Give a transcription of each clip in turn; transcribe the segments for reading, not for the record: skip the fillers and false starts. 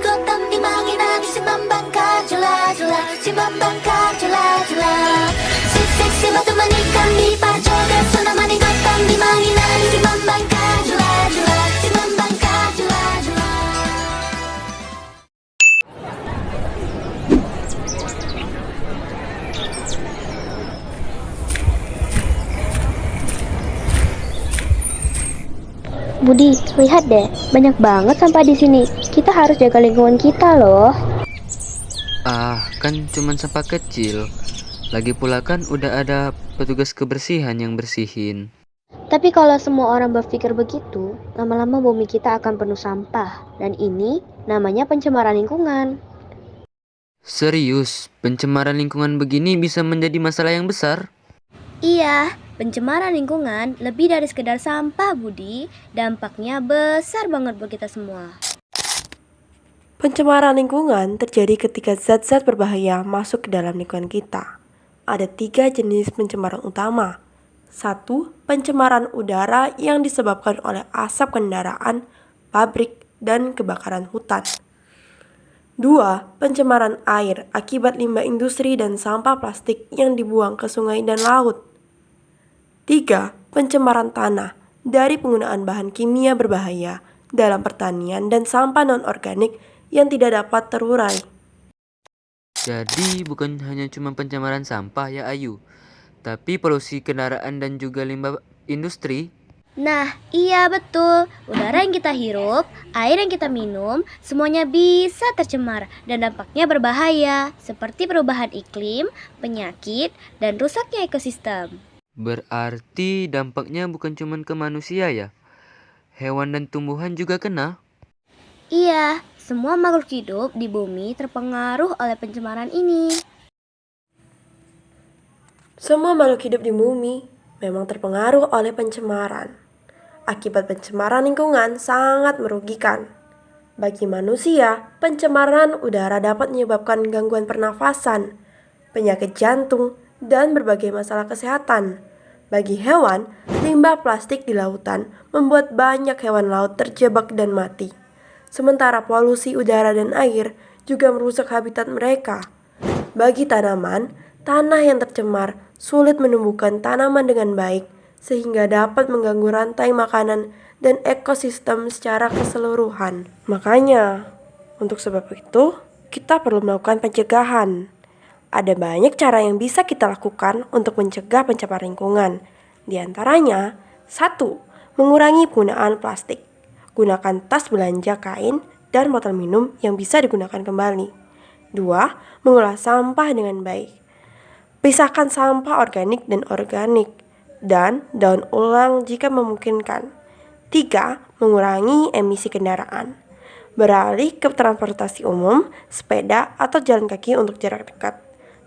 manigotam di manginan si bambang kajula jula si bambang kajula jula si batu manikam di pajoga suna manigotam di manginan si bambang kajula jula si bambang kajula jula. Budi, lihat deh, banyak banget sampah di sini. Kita harus jaga lingkungan kita loh. Kan cuman sampah kecil. Lagi pula kan udah ada petugas kebersihan yang bersihin. Tapi kalau semua orang berpikir begitu, lama-lama bumi kita akan penuh sampah. Dan ini namanya pencemaran lingkungan. Serius, pencemaran lingkungan begini bisa menjadi masalah yang besar? Iya, pencemaran lingkungan lebih dari sekedar sampah, Budi. Dampaknya besar banget buat kita semua. Pencemaran lingkungan terjadi ketika zat-zat berbahaya masuk ke dalam lingkungan kita. Ada 3 jenis pencemaran utama. 1. Pencemaran udara yang disebabkan oleh asap kendaraan, pabrik, dan kebakaran hutan. 2. Pencemaran air akibat limbah industri dan sampah plastik yang dibuang ke sungai dan laut. 3. Pencemaran tanah dari penggunaan bahan kimia berbahaya dalam pertanian dan sampah non-organik yang tidak dapat terurai. Jadi bukan hanya cuma pencemaran sampah ya Ayu, tapi polusi kendaraan dan juga limbah industri. Nah, iya betul. Udara yang kita hirup, air yang kita minum, semuanya bisa tercemar dan dampaknya berbahaya, seperti perubahan iklim, penyakit, dan rusaknya ekosistem. Berarti dampaknya bukan cuma ke manusia ya? Hewan dan tumbuhan juga kena? Iya, semua makhluk hidup di bumi terpengaruh oleh pencemaran ini. Semua makhluk hidup di bumi memang terpengaruh oleh pencemaran. Akibat pencemaran lingkungan sangat merugikan. Bagi manusia, pencemaran udara dapat menyebabkan gangguan pernafasan, penyakit jantung, dan berbagai masalah kesehatan. Bagi hewan, limbah plastik di lautan membuat banyak hewan laut terjebak dan mati. Sementara polusi udara dan air juga merusak habitat mereka. Bagi tanaman, tanah yang tercemar sulit menumbuhkan tanaman dengan baik, sehingga dapat mengganggu rantai makanan dan ekosistem secara keseluruhan. Makanya, untuk sebab itu, kita perlu melakukan pencegahan. Ada banyak cara yang bisa kita lakukan untuk mencegah pencemaran lingkungan. Di antaranya, 1. Mengurangi penggunaan plastik. Gunakan tas belanja kain dan botol minum yang bisa digunakan kembali. 2. Mengolah sampah dengan baik. Pisahkan sampah organik dan organik, dan daur ulang jika memungkinkan. 3. Mengurangi emisi kendaraan. Beralih ke transportasi umum, sepeda, atau jalan kaki untuk jarak dekat.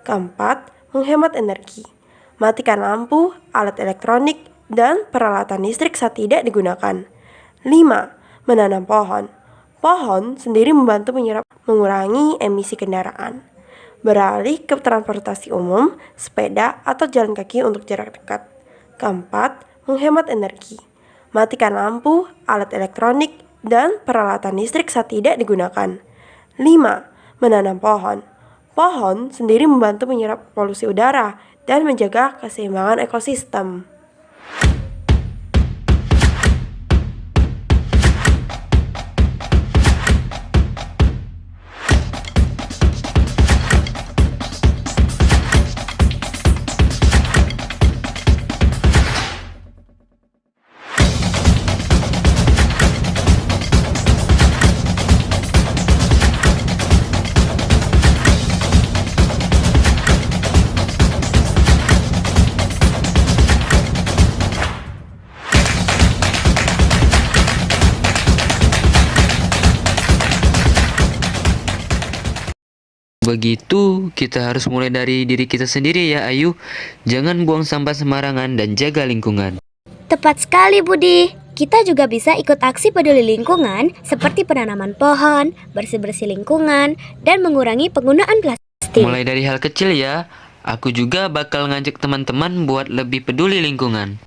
Keempat, menghemat energi. Matikan lampu, alat elektronik, dan peralatan listrik saat tidak digunakan. 5. Menanam pohon. Pohon sendiri membantu mengurangi emisi kendaraan. Beralih ke transportasi umum, sepeda, atau jalan kaki untuk jarak dekat. Keempat, menghemat energi. Matikan lampu, alat elektronik, dan peralatan listrik saat tidak digunakan. 5. Menanam pohon. Pohon sendiri membantu menyerap polusi udara dan menjaga keseimbangan ekosistem. Begitu, kita harus mulai dari diri kita sendiri ya Ayu. Jangan buang sampah sembarangan dan jaga lingkungan. Tepat sekali, Budi. Kita juga bisa ikut aksi peduli lingkungan seperti penanaman pohon, bersih-bersih lingkungan, dan mengurangi penggunaan plastik. Mulai dari hal kecil ya. Aku juga bakal ngajak teman-teman buat lebih peduli lingkungan.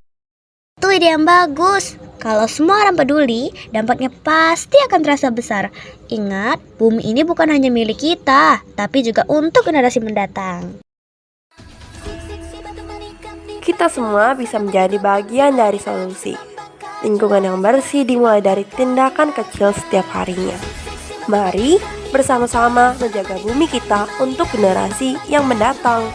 Itu ide yang bagus. Kalau semua orang peduli, dampaknya pasti akan terasa besar. Ingat, bumi ini bukan hanya milik kita, tapi juga untuk generasi mendatang. Kita semua bisa menjadi bagian dari solusi. Lingkungan yang bersih dimulai dari tindakan kecil setiap harinya. Mari bersama-sama menjaga bumi kita untuk generasi yang mendatang.